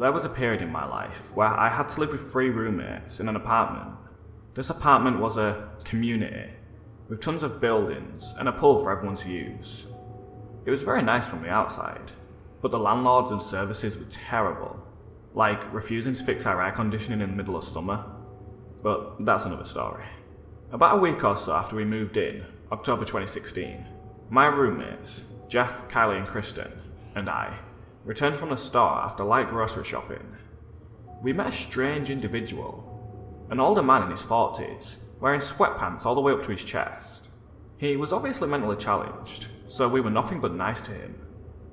There was a period in my life where I had to live with 3 roommates in an apartment. This apartment was a community, with tons of buildings and a pool for everyone to use. It was very nice from the outside, but the landlords and services were terrible, like refusing to fix our air conditioning in the middle of summer. But that's another story. About a week or so after we moved in, October 2016, my roommates, Jeff, Kylie and Kristen, and I, returned from the store after light grocery shopping. We met a strange individual, an older man in his 40s, wearing sweatpants all the way up to his chest. He was obviously mentally challenged, so we were nothing but nice to him,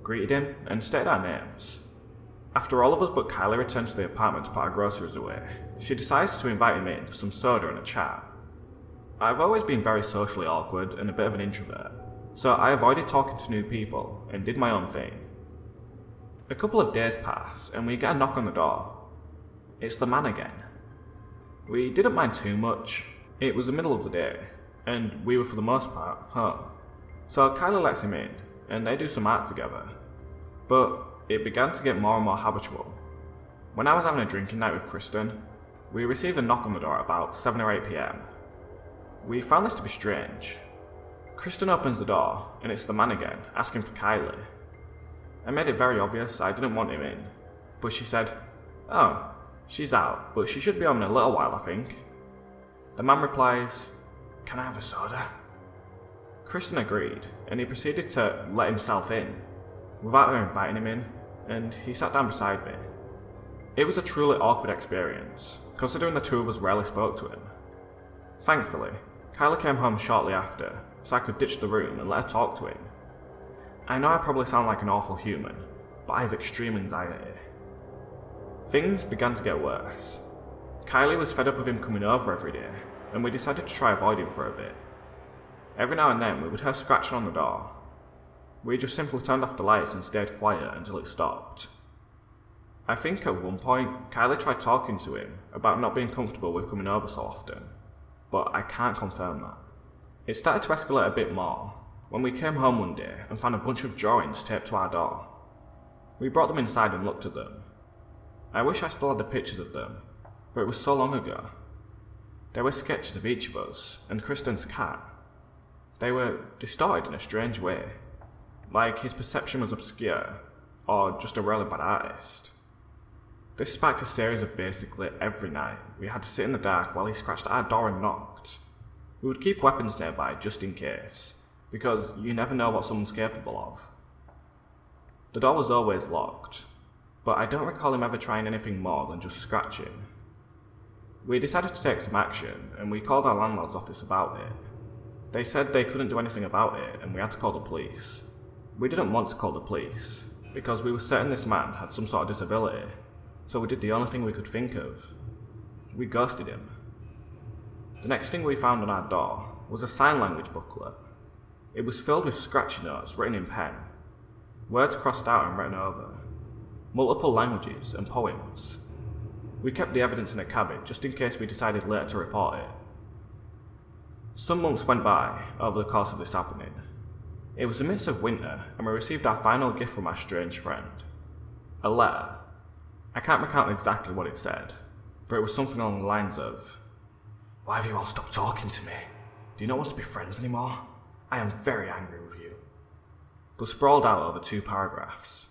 greeted him, and stated our names. After all of us but Kylie returned to the apartment to put our groceries away, she decides to invite him in for some soda and a chat. I've always been very socially awkward and a bit of an introvert, so I avoided talking to new people and did my own thing. A couple of days pass and we get a knock on the door. It's the man again. We didn't mind too much. It was the middle of the day, and we were for the most part home. So Kylie lets him in, and they do some art together. But it began to get more and more habitual. When I was having a drinking night with Kristen, we received a knock on the door at about 7 or 8 PM. We found this to be strange. Kristen opens the door, and it's the man again, asking for Kylie. I made it very obvious I didn't want him in, but she said, "Oh, she's out, but she should be home in a little while, I think." The man replies, "Can I have a soda?" Kristen agreed, and he proceeded to let himself in, without her inviting him in, and he sat down beside me. It was a truly awkward experience, considering the two of us rarely spoke to him. Thankfully, Kylie came home shortly after, so I could ditch the room and let her talk to him. I know I probably sound like an awful human, but I have extreme anxiety. Things began to get worse. Kylie was fed up with him coming over every day, and we decided to try avoid him for a bit. Every now and then we would hear scratching on the door. We just simply turned off the lights and stayed quiet until it stopped. I think at one point, Kylie tried talking to him about not being comfortable with coming over so often, but I can't confirm that. It started to escalate a bit more when we came home one day and found a bunch of drawings taped to our door. We brought them inside and looked at them. I wish I still had the pictures of them, but it was so long ago. There were sketches of each of us and Kristen's cat. They were distorted in a strange way, like his perception was obscure, or just a really bad artist. This sparked a series of basically every night we had to sit in the dark while he scratched at our door and knocked. We would keep weapons nearby just in case, because you never know what someone's capable of. The door was always locked, but I don't recall him ever trying anything more than just scratching. We decided to take some action, and we called our landlord's office about it. They said they couldn't do anything about it, and we had to call the police. We didn't want to call the police, because we were certain this man had some sort of disability, so we did the only thing we could think of. We ghosted him. The next thing we found on our door was a sign language booklet. It was filled with scratchy notes written in pen, words crossed out and written over, multiple languages and poems. We kept the evidence in a cabinet just in case we decided later to report it. Some months went by over the course of this happening. It was the midst of winter and we received our final gift from our strange friend. A letter. I can't recount exactly what it said, but it was something along the lines of, "Why have you all stopped talking to me? Do you not want to be friends anymore? I am very angry with you." It was sprawled out over 2 paragraphs.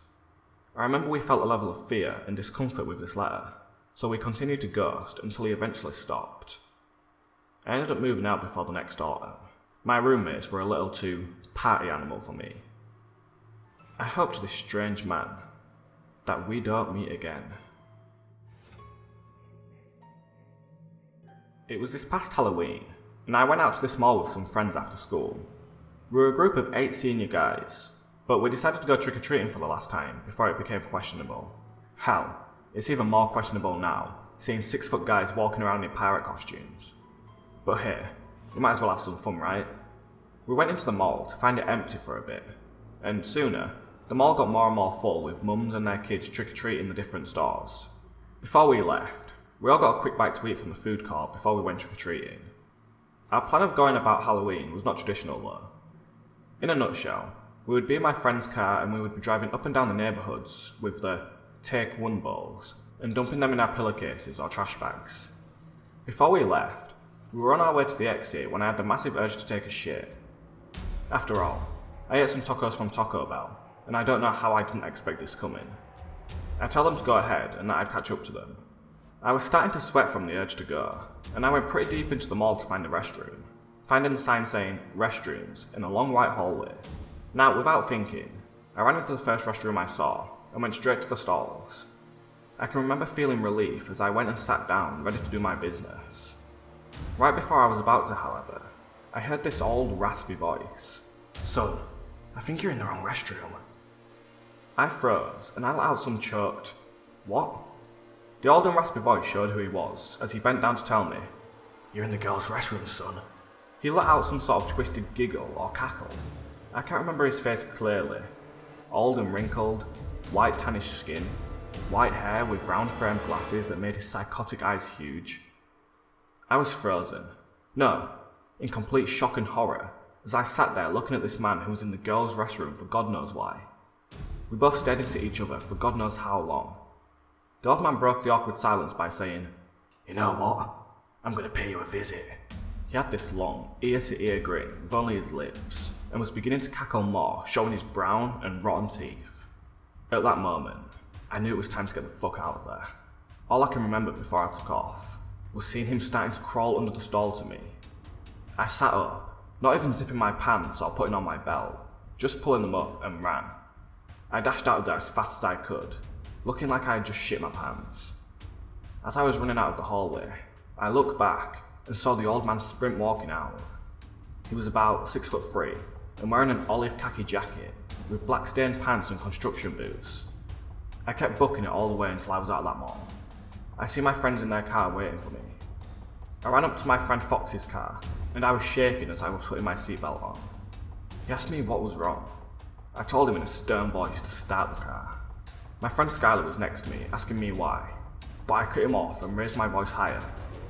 I remember we felt a level of fear and discomfort with this letter, so we continued to ghost until he eventually stopped. I ended up moving out before the next autumn. My roommates were a little too party animal for me. I hope to this strange man that we don't meet again. It was this past Halloween, and I went out to this mall with some friends after school. We were a group of 8 senior guys, but we decided to go trick-or-treating for the last time before it became questionable. Hell, it's even more questionable now, seeing 6-foot guys walking around in pirate costumes. But hey, we might as well have some fun, right? We went into the mall to find it empty for a bit, and sooner, the mall got more and more full with mums and their kids trick-or-treating in the different stores. Before we left, we all got a quick bite to eat from the food court before we went trick-or-treating. Our plan of going about Halloween was not traditional though. In a nutshell, we would be in my friend's car and we would be driving up and down the neighbourhoods with the take-one bowls and dumping them in our pillowcases or trash bags. Before we left, we were on our way to the exit when I had the massive urge to take a shit. After all, I ate some tacos from Taco Bell, and I don't know how I didn't expect this coming. I told them to go ahead and that I'd catch up to them. I was starting to sweat from the urge to go, and I went pretty deep into the mall to find a restroom, finding the sign saying restrooms in a long white hallway. Now, without thinking, I ran into the first restroom I saw and went straight to the stalls. I can remember feeling relief as I went and sat down, ready to do my business. Right before I was about to, however, I heard this old raspy voice. "Son, I think you're in the wrong restroom." I froze and I let out some choked, "What?" The old and raspy voice showed who he was as he bent down to tell me, "You're in the girls' restroom, son." He let out some sort of twisted giggle or cackle. I can't remember his face clearly. Old and wrinkled, white tannish skin, white hair with round framed glasses that made his psychotic eyes huge. I was frozen. No, in complete shock and horror, as I sat there looking at this man who was in the girls' restroom for God knows why. We both stared into each other for God knows how long. The old man broke the awkward silence by saying, "You know what? I'm gonna pay you a visit." He had this long, ear-to-ear grin with only his lips, and was beginning to cackle more, showing his brown and rotten teeth. At that moment, I knew it was time to get the fuck out of there. All I can remember before I took off was seeing him starting to crawl under the stall to me. I sat up, not even zipping my pants or putting on my belt, just pulling them up and ran. I dashed out of there as fast as I could, looking like I had just shit my pants. As I was running out of the hallway, I looked back and saw the old man sprint walking out. He was about 6'3" and wearing an olive khaki jacket with black stained pants and construction boots. I kept booking it all the way until I was out of that mall. I see my friends in their car waiting for me. I ran up to my friend Fox's car, and I was shaking as I was putting my seatbelt on. He asked me what was wrong. I told him in a stern voice to start the car. My friend Skylar was next to me, asking me why, but I cut him off and raised my voice higher.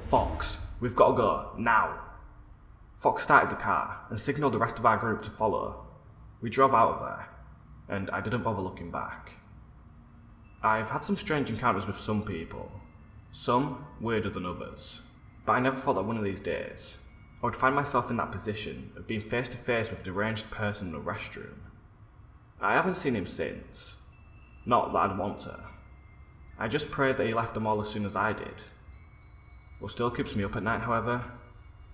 "Fox, we've got to go, now!" Fox started the car and signalled the rest of our group to follow. We drove out of there, and I didn't bother looking back. I've had some strange encounters with some people, some weirder than others, but I never thought that one of these days I would find myself in that position of being face to face with a deranged person in a restroom. I haven't seen him since, not that I'd want to. I just prayed that he left them all as soon as I did. What still keeps me up at night, however,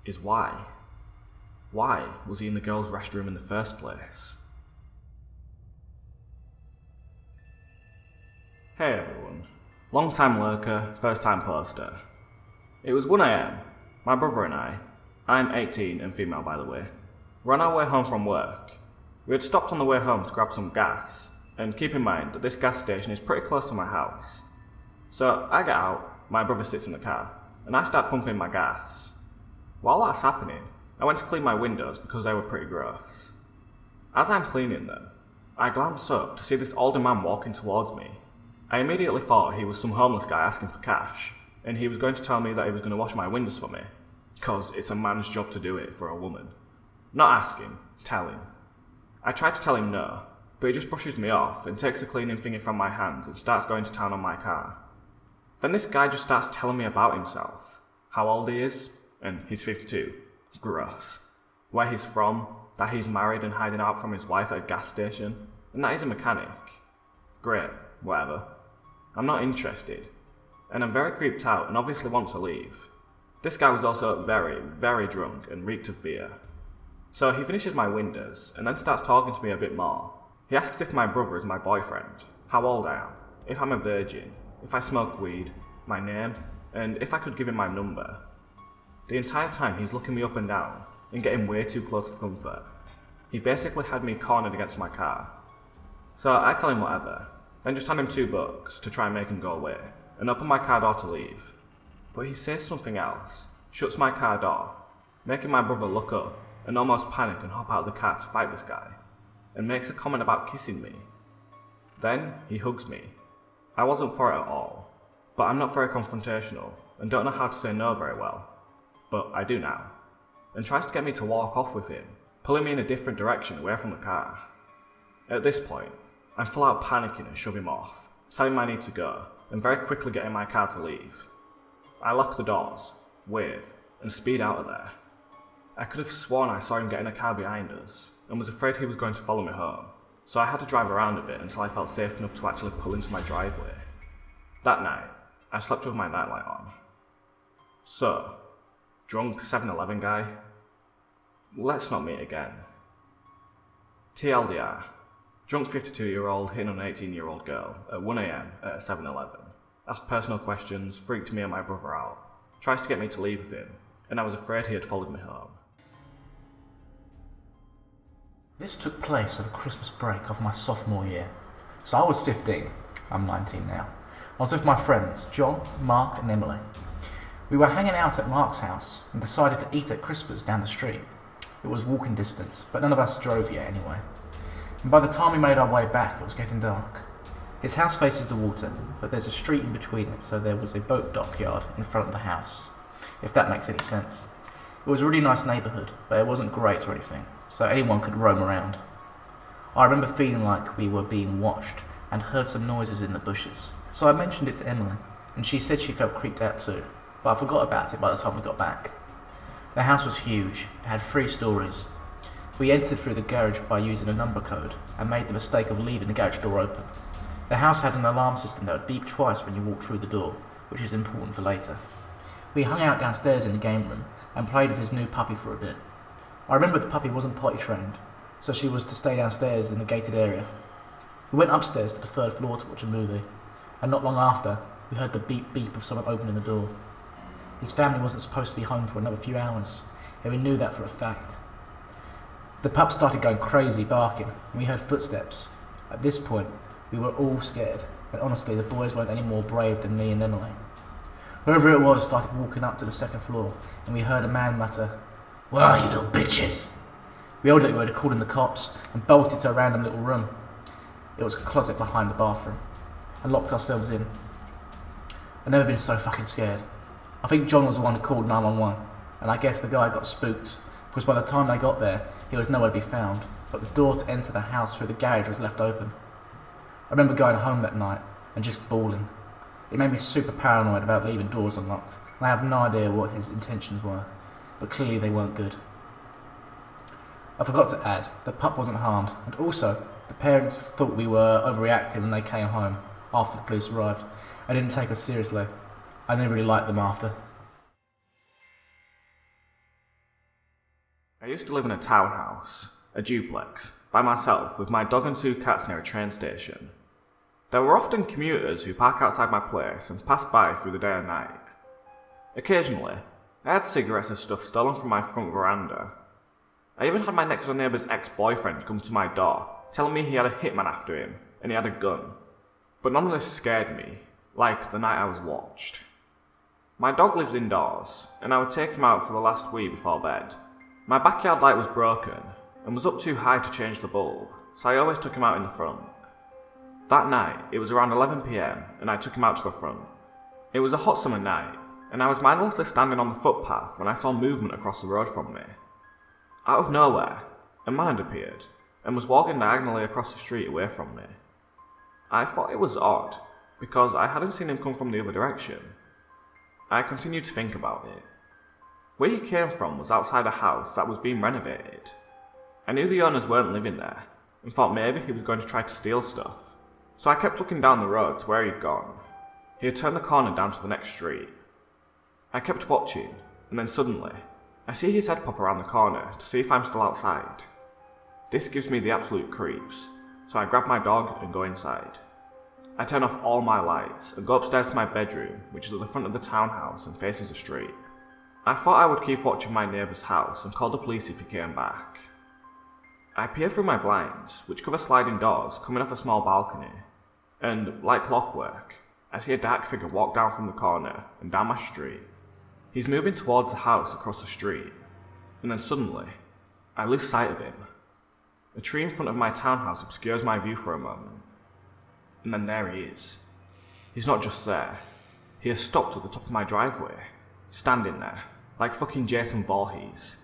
is why. Why was he in the girls' restroom in the first place? Hey everyone, long time lurker, first time poster. It was 1 AM, my brother and I'm 18 and female by the way, were on our way home from work. We had stopped on the way home to grab some gas, and keep in mind that this gas station is pretty close to my house. So I get out, my brother sits in the car, and I start pumping my gas. While that's happening, I went to clean my windows because they were pretty gross. As I'm cleaning them, I glance up to see this older man walking towards me. I immediately thought he was some homeless guy asking for cash, and he was going to tell me that he was going to wash my windows for me, cause it's a man's job to do it for a woman. Not asking, telling. I tried to tell him no, but he just brushes me off and takes the cleaning thingy from my hands and starts going to town on my car. Then this guy just starts telling me about himself, how old he is, and he's 52. Gross. Where he's from, that he's married and hiding out from his wife at a gas station, and that he's a mechanic. Great, whatever. I'm not interested, and I'm very creeped out and obviously want to leave. This guy was also very, very drunk and reeked of beer. So he finishes my windows and then starts talking to me a bit more. He asks if my brother is my boyfriend, how old I am, if I'm a virgin, if I smoke weed, my name, and if I could give him my number. The entire time he's looking me up and down and getting way too close for comfort. He basically had me cornered against my car. So I tell him whatever, then just hand him $2 to try and make him go away, and open my car door to leave. But he says something else, shuts my car door, making my brother look up and almost panic and hop out of the car to fight this guy, and makes a comment about kissing me. Then he hugs me. I wasn't for it at all, but I'm not very confrontational and don't know how to say no very well. But I do now, and tries to get me to walk off with him, pulling me in a different direction away from the car. At this point, I'm full out panicking and shove him off, telling me I need to go, and very quickly getting my car to leave. I lock the doors, wave, and speed out of there. I could have sworn I saw him get in a car behind us, and was afraid he was going to follow me home, so I had to drive around a bit until I felt safe enough to actually pull into my driveway. That night, I slept with my nightlight on. So, drunk 7-Eleven guy? Let's not meet again. TLDR, drunk 52-year-old hitting on an 18-year-old girl at 1 AM at a 7-Eleven. Asked personal questions, freaked me and my brother out, tries to get me to leave with him, and I was afraid he had followed me home. This took place at a Christmas break of my sophomore year. So I was 15, I'm 19 now. I was with my friends, John, Mark and Emily. We were hanging out at Mark's house and decided to eat at Crispers down the street. It was walking distance, but none of us drove yet anyway. And by the time we made our way back, it was getting dark. His house faces the water, but there's a street in between it, so there was a boat dockyard in front of the house, if that makes any sense. It was a really nice neighbourhood, but it wasn't great or anything, so anyone could roam around. I remember feeling like we were being watched and heard some noises in the bushes. So I mentioned it to Emily, and she said she felt creeped out too, but I forgot about it by the time we got back. The house was huge, it had 3 stories. We entered through the garage by using a number code and made the mistake of leaving the garage door open. The house had an alarm system that would beep twice when you walked through the door, which is important for later. We hung out downstairs in the game room and played with his new puppy for a bit. I remember the puppy wasn't potty trained, so she was to stay downstairs in the gated area. We went upstairs to the 3rd floor to watch a movie, and not long after, we heard the beep beep of someone opening the door. His family wasn't supposed to be home for another few hours, and we knew that for a fact. The pup started going crazy, barking, and we heard footsteps. At this point, we were all scared, and honestly, the boys weren't any more brave than me and Emily. Whoever it was started walking up to the 2nd floor, and we heard a man mutter, "Where are you little bitches?" We yelled that we would have called in the cops, and bolted to a random little room. It was a closet behind the bathroom, and locked ourselves in. I've never been so fucking scared. I think John was the one who called 911, and I guess the guy got spooked, because by the time they got there, he was nowhere to be found, but the door to enter the house through the garage was left open. I remember going home that night, and just bawling. It made me super paranoid about leaving doors unlocked, and I have no idea what his intentions were, but clearly they weren't good. I forgot to add, the pup wasn't harmed, and also, the parents thought we were overreacting when they came home, after the police arrived. I didn't take us seriously. I didn't really like them after. I used to live in a townhouse, a duplex, by myself with my dog and 2 cats near a train station. There were often commuters who park outside my place and pass by through the day and night. Occasionally, I had cigarettes and stuff stolen from my front veranda. I even had my next door neighbour's ex-boyfriend come to my door, telling me he had a hitman after him and he had a gun. But none of this scared me, like the night I was watched. My dog lives indoors, and I would take him out for the last wee before bed. My backyard light was broken, and was up too high to change the bulb, so I always took him out in the front. That night, it was around 11 PM, and I took him out to the front. It was a hot summer night, and I was mindlessly standing on the footpath when I saw movement across the road from me. Out of nowhere, a man had appeared, and was walking diagonally across the street away from me. I thought it was odd, because I hadn't seen him come from the other direction. I continued to think about it. Where he came from was outside a house that was being renovated. I knew the owners weren't living there, and thought maybe he was going to try to steal stuff. So I kept looking down the road to where he'd gone. He had turned the corner down to the next street. I kept watching, and then suddenly, I see his head pop around the corner to see if I'm still outside. This gives me the absolute creeps, so I grab my dog and go inside. I turn off all my lights and go upstairs to my bedroom, which is at the front of the townhouse and faces the street. I thought I would keep watching my neighbour's house and call the police if he came back. I peer through my blinds, which cover sliding doors coming off a small balcony, and, like clockwork, I see a dark figure walk down from the corner and down my street. He's moving towards the house across the street, and then suddenly, I lose sight of him. A tree in front of my townhouse obscures my view for a moment, and then there he is. He's not just there, he has stopped at the top of my driveway, standing there, like fucking Jason Voorhees.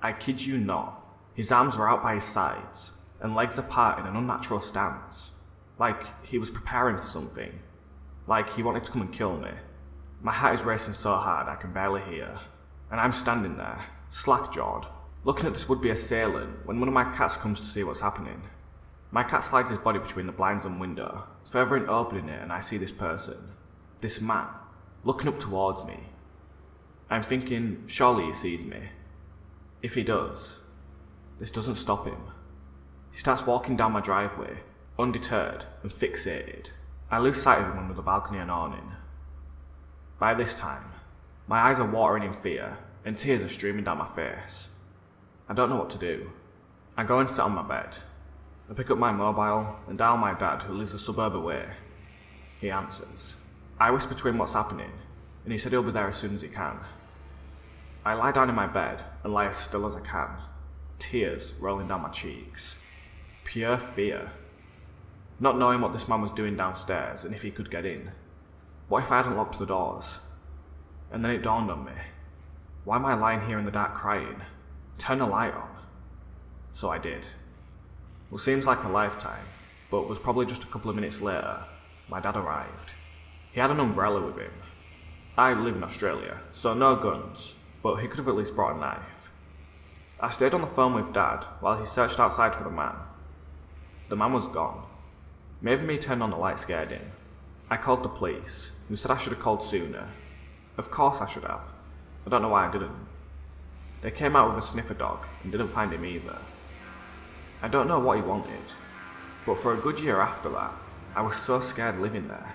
I kid you not, his arms are out by his sides, and legs apart in an unnatural stance, like he was preparing for something, like he wanted to come and kill me. My heart is racing so hard I can barely hear, and I'm standing there, slack-jawed, looking at this would-be assailant when one of my cats comes to see what's happening. My cat slides his body between the blinds and window, further opening it, and I see this person, this man, looking up towards me. I'm thinking, surely he sees me. If he does, this doesn't stop him. He starts walking down my driveway, undeterred and fixated. I lose sight of him under the balcony and awning. By this time, my eyes are watering in fear and tears are streaming down my face. I don't know what to do. I go and sit on my bed. I pick up my mobile and dial my dad, who lives a suburb away. He answers. I whisper to him what's happening, and he said he'll be there as soon as he can. I lie down in my bed and lie as still as I can, tears rolling down my cheeks. Pure fear. Not knowing what this man was doing downstairs and if he could get in. What if I hadn't locked the doors? And then it dawned on me. Why am I lying here in the dark crying? Turn the light on. So I did. What seems like a lifetime, but was probably just a couple of minutes later, my dad arrived. He had an umbrella with him. I live in Australia, so no guns, but he could have at least brought a knife. I stayed on the phone with Dad while he searched outside for the man. The man was gone. Maybe me turning on the light scared him. I called the police, who said I should have called sooner. Of course I should have. I don't know why I didn't. They came out with a sniffer dog and didn't find him either. I don't know what he wanted, but for a good year after that, I was so scared living there.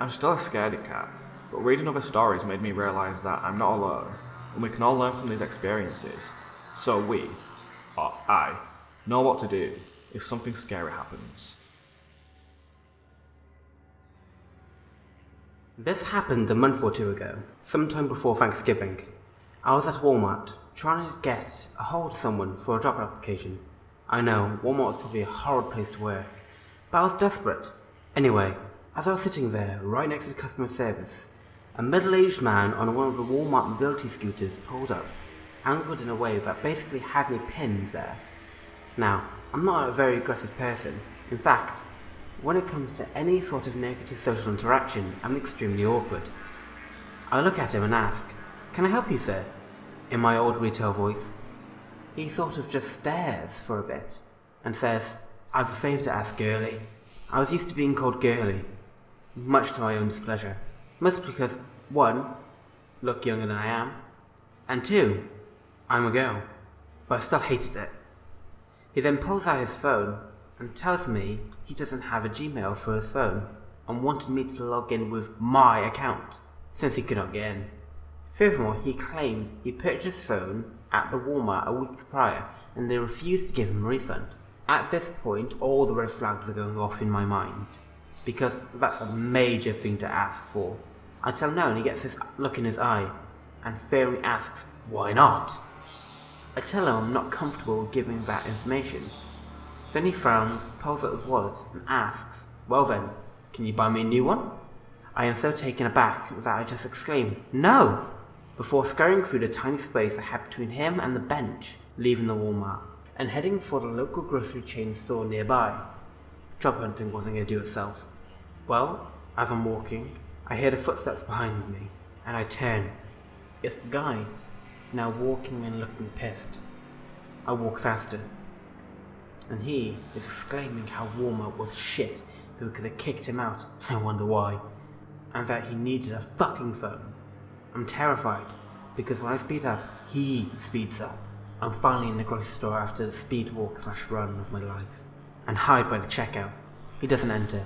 I'm still a scaredy cat, but reading other stories made me realise that I'm not alone, and we can all learn from these experiences, so we, or I, know what to do if something scary happens. This happened a month or two ago, sometime before Thanksgiving. I was at Walmart, trying to get a hold of someone for a job application. I know, Walmart was probably a horrid place to work, but I was desperate. Anyway, as I was sitting there, right next to the customer service, a middle-aged man on one of the Walmart mobility scooters pulled up, angled in a way that basically had me pinned there. Now, I'm not a very aggressive person. In fact, when it comes to any sort of negative social interaction, I'm extremely awkward. I look at him and ask, "Can I help you, sir?" in my old retail voice. He sort of just stares for a bit and says, "I've a favour to ask, girlie." I was used to being called girlie, much to my own displeasure. Mostly because, 1, look younger than I am, and 2, I'm a girl, but I still hated it. He then pulls out his phone and tells me he doesn't have a Gmail for his phone and wanted me to log in with my account, since he could not get in. Furthermore, he claims he purchased his phone at the Walmart a week prior and they refused to give him a refund. At this point, all the red flags are going off in my mind, because that's a major thing to ask for. I tell him no and he gets this look in his eye and firmly asks, "Why not?" I tell him I'm not comfortable with giving that information. Then he frowns, pulls out his wallet and asks, "Well then, can you buy me a new one?" I am so taken aback that I just exclaim, "No!" before scurrying through the tiny space I had between him and the bench, leaving the Walmart, and heading for the local grocery chain store nearby. Job hunting wasn't going to do itself. Well, as I'm walking, I hear the footsteps behind me, and I turn. It's the guy, now walking and looking pissed. I walk faster, and he is exclaiming how Walmart was shit because they kicked him out, I wonder why, and that he needed a fucking phone. I'm terrified, because when I speed up, he speeds up. I'm finally in the grocery store after the speed walk/run of my life, and hide by the checkout. He doesn't enter.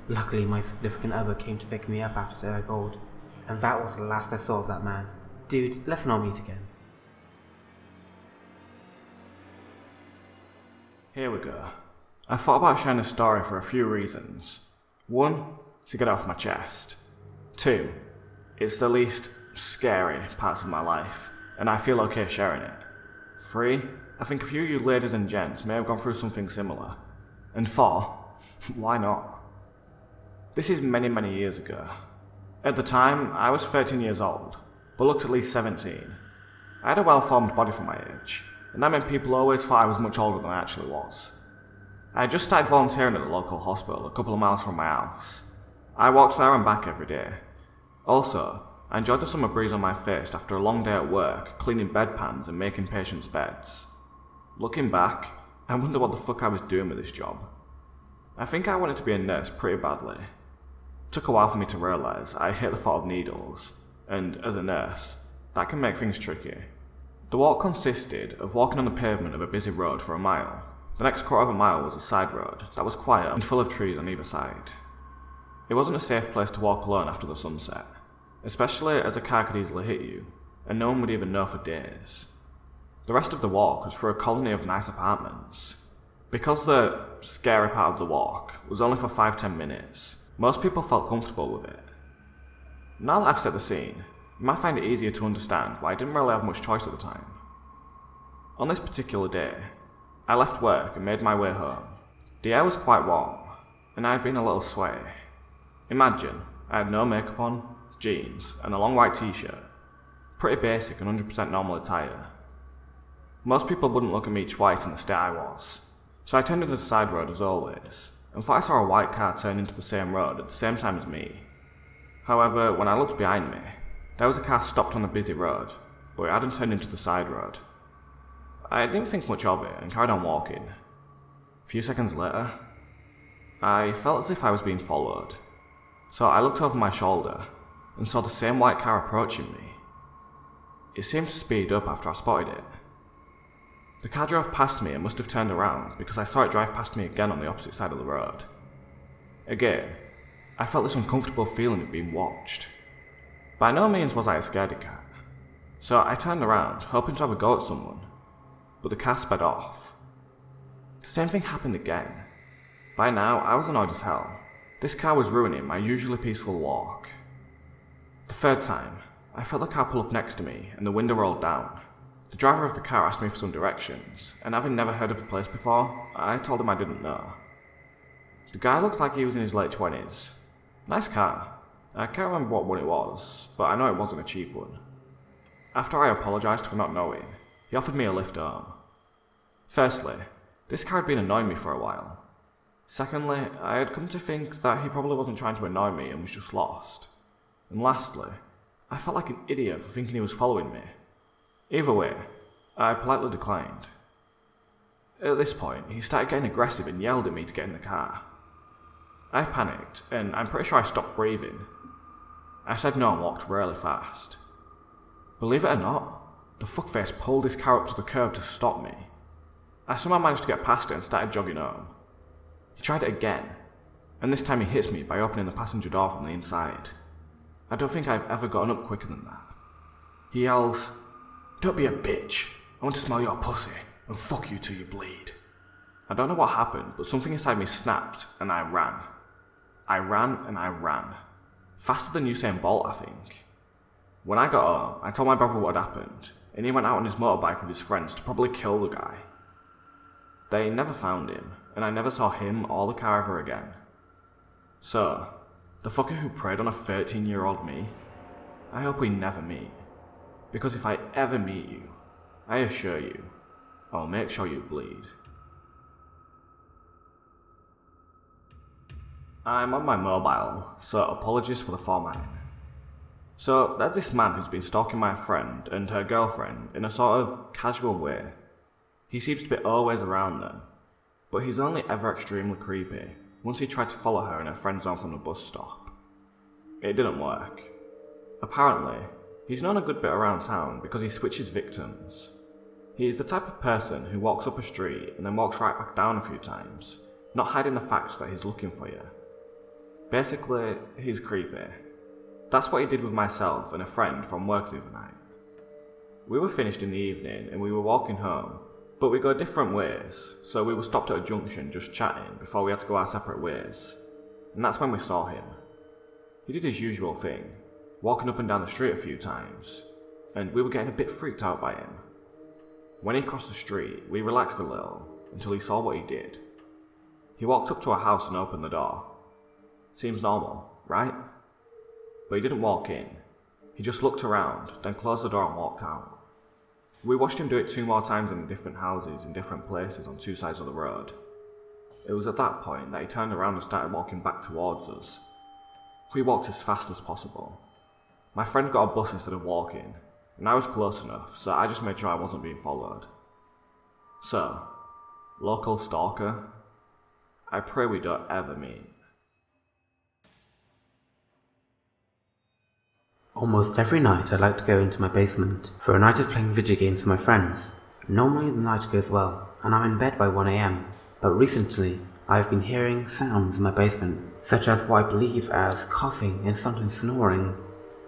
Luckily, my significant other came to pick me up after I called, and that was the last I saw of that man. Dude, let's not meet again. Here we go. I thought about sharing a story for a few reasons. 1, to get it off my chest. 2, it's the least scary parts of my life, and I feel okay sharing it. 3, I think a few of you ladies and gents may have gone through something similar. And 4, why not? This is many, many years ago. At the time, I was 13 years old, but looked at least 17. I had a well-formed body for my age, and that meant people always thought I was much older than I actually was. I had just started volunteering at the local hospital a couple of miles from my house. I walked there and back every day. Also, I enjoyed the summer breeze on my face after a long day at work, cleaning bedpans and making patients' beds. Looking back, I wonder what the fuck I was doing with this job. I think I wanted to be a nurse pretty badly. It took a while for me to realise I hate the thought of needles, and as a nurse, that can make things tricky. The walk consisted of walking on the pavement of a busy road for a mile. The next quarter of a mile was a side road that was quiet and full of trees on either side. It wasn't a safe place to walk alone after the sunset, especially as a car could easily hit you, and no one would even know for days. The rest of the walk was through a colony of nice apartments. Because the scary part of the walk was only for 5-10 minutes, most people felt comfortable with it. Now that I've set the scene, you might find it easier to understand why I didn't really have much choice at the time. On this particular day, I left work and made my way home. The air was quite warm, and I had been a little sway. Imagine, I had no makeup on, jeans, and a long white t-shirt. Pretty basic and 100% normal attire. Most people wouldn't look at me twice in the state I was, so I turned into the side road as always, and thought I saw a white car turn into the same road at the same time as me. However, when I looked behind me, there was a car stopped on the busy road, but it hadn't turned into the side road. I didn't think much of it and carried on walking. A few seconds later, I felt as if I was being followed, so I looked over my shoulder and saw the same white car approaching me. It seemed to speed up after I spotted it. The car drove past me and must have turned around because I saw it drive past me again on the opposite side of the road. Again, I felt this uncomfortable feeling of being watched. By no means was I a scaredy cat, so I turned around, hoping to have a go at someone, but the car sped off. The same thing happened again. By now, I was annoyed as hell. This car was ruining my usually peaceful walk. The third time, I felt the car pull up next to me and the window rolled down. The driver of the car asked me for some directions, and having never heard of the place before, I told him I didn't know. The guy looked like he was in his late 20s. Nice car. I can't remember what one it was, but I know it wasn't a cheap one. After I apologised for not knowing, he offered me a lift home. Firstly, this car had been annoying me for a while. Secondly, I had come to think that he probably wasn't trying to annoy me and was just lost. And lastly, I felt like an idiot for thinking he was following me. Either way, I politely declined. At this point, he started getting aggressive and yelled at me to get in the car. I panicked, and I'm pretty sure I stopped breathing. I said no and walked really fast. Believe it or not, the fuckface pulled his car up to the curb to stop me. I somehow managed to get past it and started jogging home. He tried it again, and this time he hits me by opening the passenger door from the inside. I don't think I've ever gotten up quicker than that. He yells, "Don't be a bitch, I want to smell your pussy, and fuck you till you bleed." I don't know what happened, but something inside me snapped, and I ran. I ran and I ran. Faster than Usain Bolt, I think. When I got home, I told my brother what had happened, and he went out on his motorbike with his friends to probably kill the guy. They never found him, and I never saw him or the car ever again. So, the fucker who preyed on a 13-year-old me, I hope we never meet. Because if I ever meet you, I assure you, I'll make sure you bleed. I'm on my mobile, so apologies for the formatting. So, there's this man who's been stalking my friend and her girlfriend in a sort of casual way. He seems to be always around them, but he's only ever extremely creepy once he tried to follow her and her friends home from the bus stop. It didn't work. Apparently, he's known a good bit around town because he switches victims. He's the type of person who walks up a street and then walks right back down a few times, not hiding the fact that he's looking for you. Basically, he's creepy. That's what he did with myself and a friend from work the other night. We were finished in the evening and we were walking home, but we go different ways, so we were stopped at a junction just chatting before we had to go our separate ways. And that's when we saw him. He did his usual thing, walking up and down the street a few times, and we were getting a bit freaked out by him. When he crossed the street, we relaxed a little until he saw what he did. He walked up to a house and opened the door. Seems normal, right? But he didn't walk in. He just looked around, then closed the door and walked out. We watched him do it 2 more times in different houses in different places on 2 sides of the road. It was at that point that he turned around and started walking back towards us. We walked as fast as possible. My friend got a bus instead of walking, and I was close enough, so I just made sure I wasn't being followed. So, local stalker? I pray we don't ever meet. Almost every night I like to go into my basement for a night of playing video games with my friends. Normally the night goes well, and I'm in bed by 1 AM, but recently I've been hearing sounds in my basement, such as what I believe as coughing and sometimes snoring.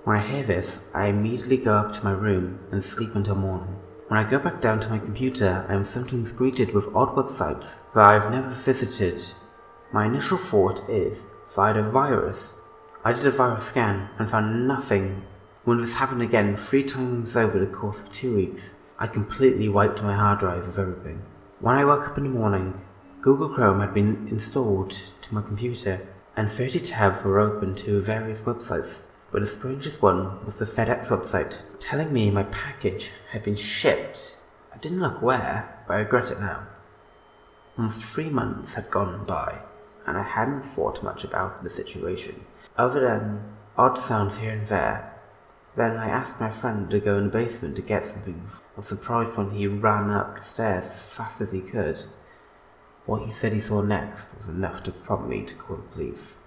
When I hear this, I immediately go up to my room and sleep until morning. When I go back down to my computer, I am sometimes greeted with odd websites that I've never visited. My initial thought is via a virus. I did a virus scan and found nothing. When this happened again 3 times over the course of 2 weeks, I completely wiped my hard drive of everything. When I woke up in the morning, Google Chrome had been installed to my computer and 30 tabs were open to various websites, but the strangest one was the FedEx website telling me my package had been shipped. I didn't look where, but I regret it now. Almost 3 months had gone by and I hadn't thought much about the situation, other than odd sounds here and there. Then I asked my friend to go in the basement to get something. I was surprised when he ran up the stairs as fast as he could. What he said he saw next was enough to prompt me to call the police.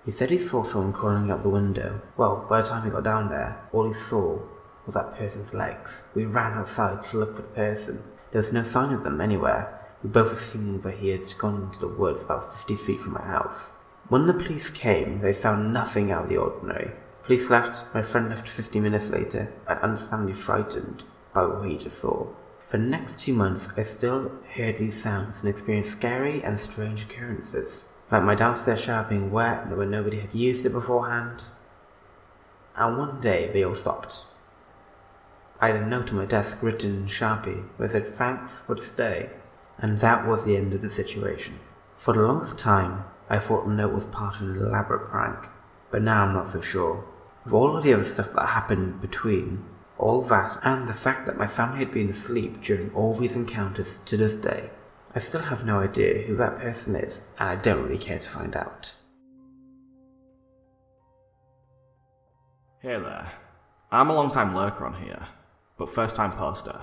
He said he saw someone crawling out the window. Well, by the time he got down there, all he saw was that person's legs. We ran outside to look for the person. There was no sign of them anywhere. We both assumed that he had gone into the woods about 50 feet from my house. When the police came, they found nothing out of the ordinary. Police left, my friend left 50 minutes later, and understandably frightened by what he just saw. For the next 2 months, I still heard these sounds and experienced scary and strange occurrences, like my downstairs shower being wet when nobody had used it beforehand. And one day, they all stopped. I had a note on my desk written in Sharpie where it said, "Thanks for the stay." And that was the end of the situation. For the longest time, I thought the note was part of an elaborate prank, but now I'm not so sure. With all of the other stuff that happened between all that and the fact that my family had been asleep during all these encounters to this day, I still have no idea who that person is, and I don't really care to find out. Hey there. I'm a long-time lurker on here, but first-time poster.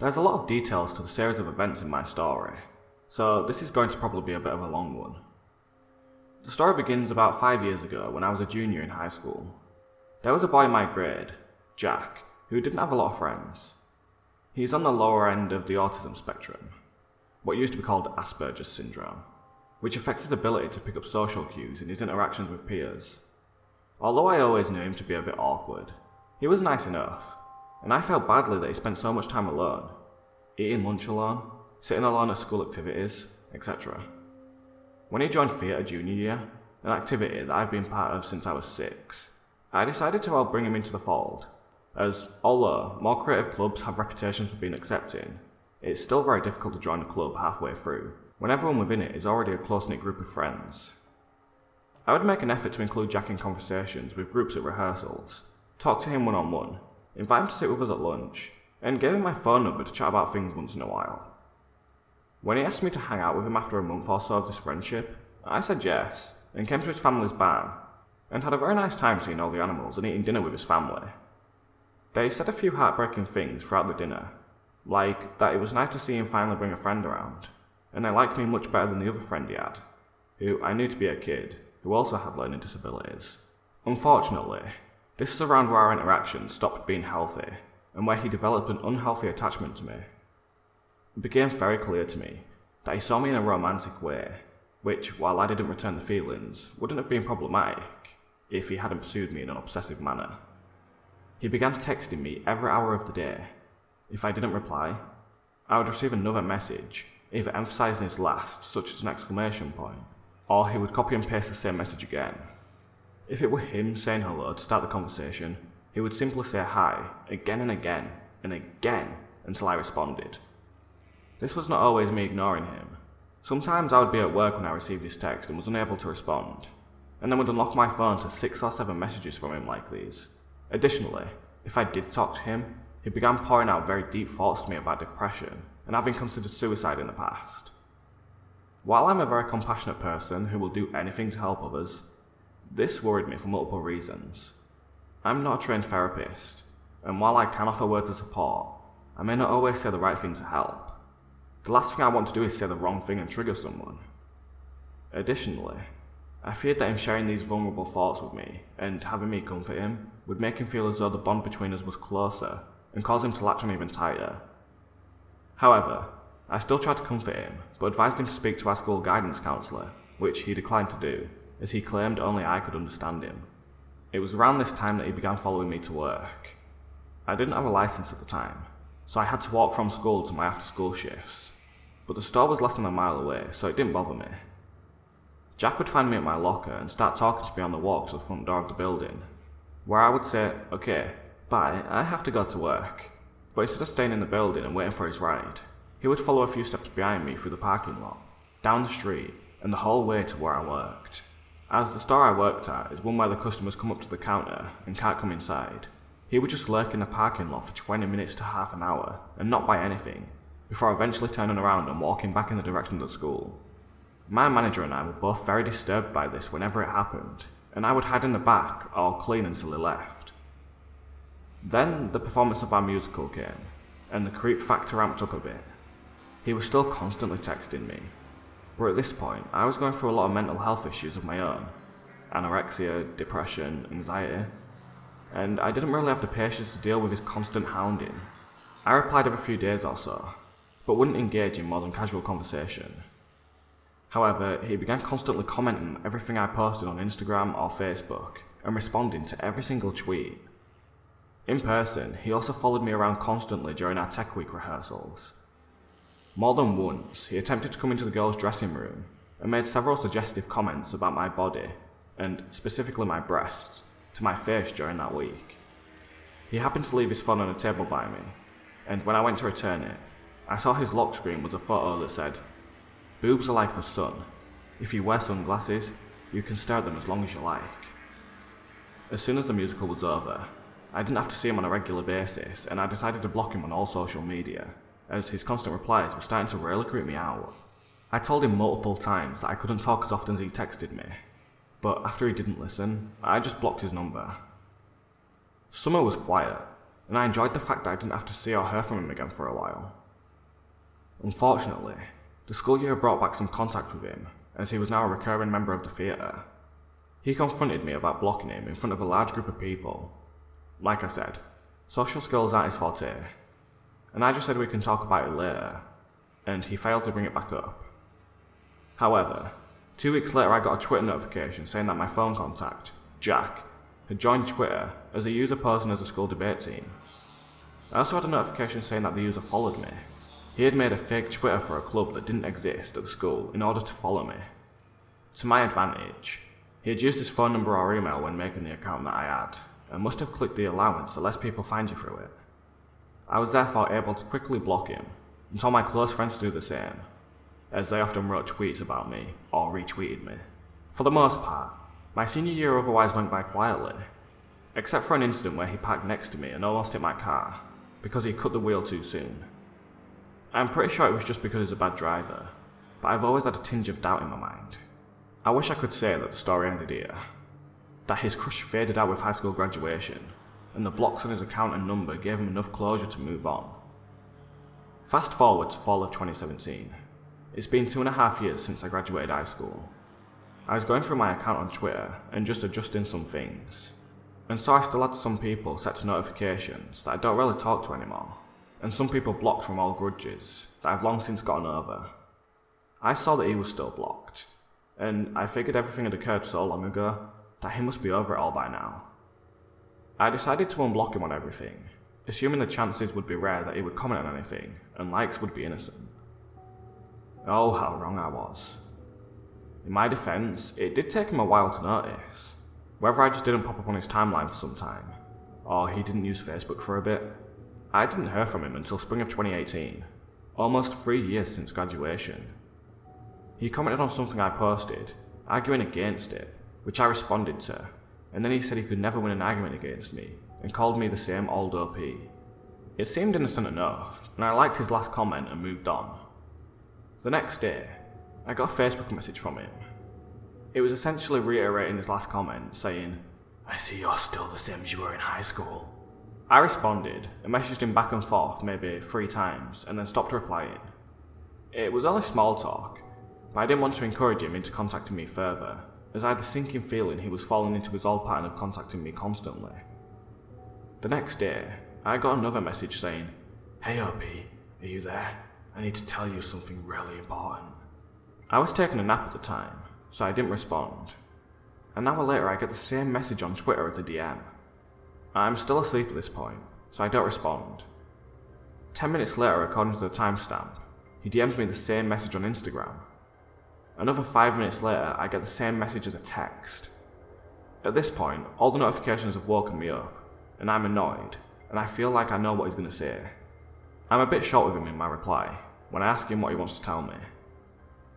There's a lot of details to the series of events in my story, so this is going to probably be a bit of a long one. The story begins about 5 years ago when I was a junior in high school. There was a boy in my grade, Jack, who didn't have a lot of friends. He's on the lower end of the autism spectrum, what used to be called Asperger's syndrome, which affects his ability to pick up social cues in his interactions with peers. Although I always knew him to be a bit awkward, he was nice enough, and I felt badly that he spent so much time alone, eating lunch alone, sitting alone at school activities, etc. When he joined theatre junior year, an activity that I've been part of since I was 6, I decided to help bring him into the fold, as although more creative clubs have reputations for being accepting, it's still very difficult to join a club halfway through, when everyone within it is already a close-knit group of friends. I would make an effort to include Jack in conversations with groups at rehearsals, talk to him one-on-one, invite him to sit with us at lunch, and gave him my phone number to chat about things once in a while. When he asked me to hang out with him after a month or so of this friendship, I said yes, and came to his family's barn, and had a very nice time seeing all the animals and eating dinner with his family. They said a few heartbreaking things throughout the dinner, like that it was nice to see him finally bring a friend around, and they liked me much better than the other friend he had, who I knew to be a kid, who also had learning disabilities. Unfortunately, this is around where our interactions stopped being healthy, and where he developed an unhealthy attachment to me. It became very clear to me that he saw me in a romantic way, which, while I didn't return the feelings, wouldn't have been problematic if he hadn't pursued me in an obsessive manner. He began texting me every hour of the day. If I didn't reply, I would receive another message, either emphasising his last, such as an exclamation point, or he would copy and paste the same message again. If it were him saying hello to start the conversation, he would simply say hi, again and again, and again, until I responded. This was not always me ignoring him. Sometimes I would be at work when I received his text and was unable to respond, and then would unlock my phone to 6 or 7 messages from him like these. Additionally, if I did talk to him, he began pouring out very deep thoughts to me about depression and having considered suicide in the past. While I'm a very compassionate person who will do anything to help others, this worried me for multiple reasons. I'm not a trained therapist, and while I can offer words of support, I may not always say the right thing to help. The last thing I want to do is say the wrong thing and trigger someone. Additionally, I feared that him sharing these vulnerable thoughts with me and having me comfort him would make him feel as though the bond between us was closer and cause him to latch on even tighter. However, I still tried to comfort him, but advised him to speak to our school guidance counsellor, which he declined to do, as he claimed only I could understand him. It was around this time that he began following me to work. I didn't have a license at the time, so I had to walk from school to my after-school shifts, but the store was less than a mile away, so it didn't bother me. Jack would find me at my locker and start talking to me on the walk to the front door of the building, where I would say, "Okay, bye, I have to go to work." But instead of staying in the building and waiting for his ride, he would follow a few steps behind me through the parking lot, down the street, and the whole way to where I worked. As the store I worked at is one where the customers come up to the counter and can't come inside, he would just lurk in the parking lot for 20 minutes to half an hour and not buy anything, before eventually turning around and walking back in the direction of the school. My manager and I were both very disturbed by this whenever it happened, and I would hide in the back or clean until he left. Then the performance of our musical came, and the creep factor ramped up a bit. He was still constantly texting me, but at this point I was going through a lot of mental health issues of my own, anorexia, depression, anxiety, and I didn't really have the patience to deal with his constant hounding. I replied every few days or so, but wouldn't engage in more than casual conversation. However, he began constantly commenting on everything I posted on Instagram or Facebook, and responding to every single tweet. In person, he also followed me around constantly during our Tech Week rehearsals. More than once, he attempted to come into the girls' dressing room, and made several suggestive comments about my body, and specifically my breasts, to my face during that week. He happened to leave his phone on a table by me, and when I went to return it, I saw his lock screen was a photo that said, "Boobs are like the sun. If you wear sunglasses, you can stare at them as long as you like." As soon as the musical was over, I didn't have to see him on a regular basis, and I decided to block him on all social media, as his constant replies were starting to really creep me out. I told him multiple times that I couldn't talk as often as he texted me, but after he didn't listen, I just blocked his number. Summer was quiet, and I enjoyed the fact that I didn't have to see or hear from him again for a while. Unfortunately, the school year brought back some contact with him, as he was now a recurring member of the theatre. He confronted me about blocking him in front of a large group of people. Like I said, social skills aren't his forte, and I just said we can talk about it later, and he failed to bring it back up. However, 2 weeks later I got a Twitter notification saying that my phone contact, Jack, had joined Twitter as a user posing as a school debate team. I also had a notification saying that the user followed me. He had made a fake Twitter for a club that didn't exist at the school in order to follow me. To my advantage, he had used his phone number or email when making the account that I had, and must have clicked the allowance so less people find you through it. I was therefore able to quickly block him, and told my close friends to do the same, as they often wrote tweets about me, or retweeted me. For the most part, my senior year otherwise went by quietly, except for an incident where he parked next to me and almost hit my car, because he cut the wheel too soon. I'm pretty sure it was just because he's a bad driver, but I've always had a tinge of doubt in my mind. I wish I could say that the story ended here, that his crush faded out with high school graduation, and the blocks on his account and number gave him enough closure to move on. Fast forward to fall of 2017. It's been 2.5 years since I graduated high school. I was going through my account on Twitter and just adjusting some things, and so I still had some people set to notifications that I don't really talk to anymore, and some people blocked from all grudges that I've long since gotten over. I saw that he was still blocked, and I figured everything had occurred so long ago that he must be over it all by now. I decided to unblock him on everything, assuming the chances would be rare that he would comment on anything, and likes would be innocent. Oh, how wrong I was. In my defense, it did take him a while to notice, whether I just didn't pop up on his timeline for some time, or he didn't use Facebook for a bit. I didn't hear from him until spring of 2018, almost 3 years since graduation. He commented on something I posted, arguing against it, which I responded to, and then he said he could never win an argument against me, and called me the same old OP. It seemed innocent enough, and I liked his last comment and moved on. The next day, I got a Facebook message from him. It was essentially reiterating his last comment, saying, "I see you're still the same as you were in high school." I responded and messaged him back and forth maybe 3 times and then stopped replying. It was only small talk, but I didn't want to encourage him into contacting me further, as I had the sinking feeling he was falling into his old pattern of contacting me constantly. The next day, I got another message saying, "Hey Opie, are you there? I need to tell you something really important." I was taking a nap at the time, so I didn't respond. An hour later I get the same message on Twitter as a DM. I'm still asleep at this point, so I don't respond. 10 minutes later, according to the timestamp, he DMs me the same message on Instagram. Another 5 minutes later, I get the same message as a text. At this point, all the notifications have woken me up, and I'm annoyed, and I feel like I know what he's going to say. I'm a bit short with him in my reply, when I ask him what he wants to tell me.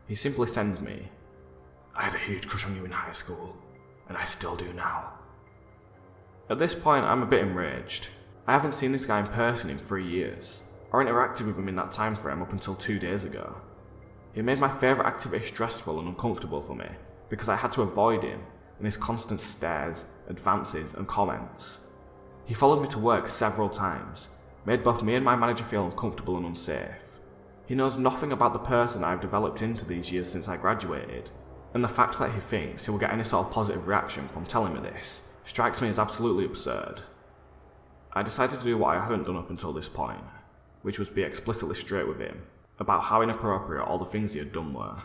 He simply sends me, "I had a huge crush on you in high school, and I still do now." At this point, I'm a bit enraged. I haven't seen this guy in person in 3 years, or interacted with him in that time frame up until 2 days ago. He made my favourite activity stressful and uncomfortable for me, because I had to avoid him and his constant stares, advances and comments. He followed me to work several times, made both me and my manager feel uncomfortable and unsafe. He knows nothing about the person I've developed into these years since I graduated, and the fact that he thinks he will get any sort of positive reaction from telling me this strikes me as absolutely absurd. I decided to do what I hadn't done up until this point, which was be explicitly straight with him about how inappropriate all the things he had done were.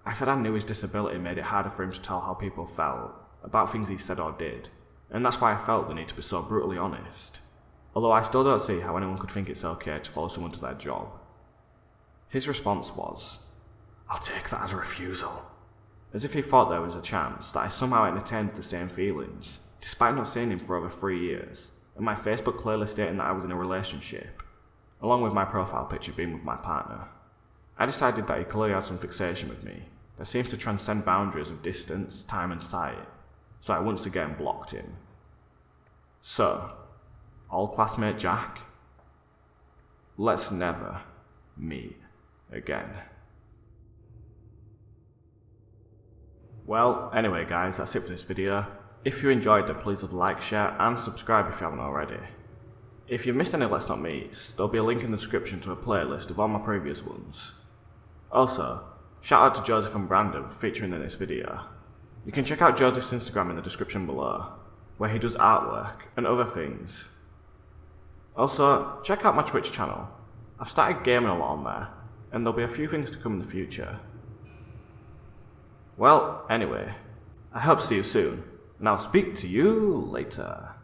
I said I knew his disability made it harder for him to tell how people felt about things he said or did, and that's why I felt the need to be so brutally honest, although I still don't see how anyone could think it's okay to follow someone to their job. His response was, "I'll take that as a refusal," as if he thought there was a chance that I somehow entertained the same feelings, despite not seeing him for over 3 years, and my Facebook clearly stating that I was in a relationship, along with my profile picture being with my partner. I decided that he clearly had some fixation with me that seems to transcend boundaries of distance, time and sight, so I once again blocked him. So, old classmate Jack, let's never meet again. Well, anyway guys, that's it for this video. If you enjoyed it, please like, share and subscribe if you haven't already. If you've missed any Let's Not Meets, there'll be a link in the description to a playlist of all my previous ones. Also, shout out to Joseph and Brandon for featuring in this video. You can check out Joseph's Instagram in the description below, where he does artwork and other things. Also, check out my Twitch channel. I've started gaming a lot on there, and there'll be a few things to come in the future. Well, anyway, I hope to see you soon, and I'll speak to you later.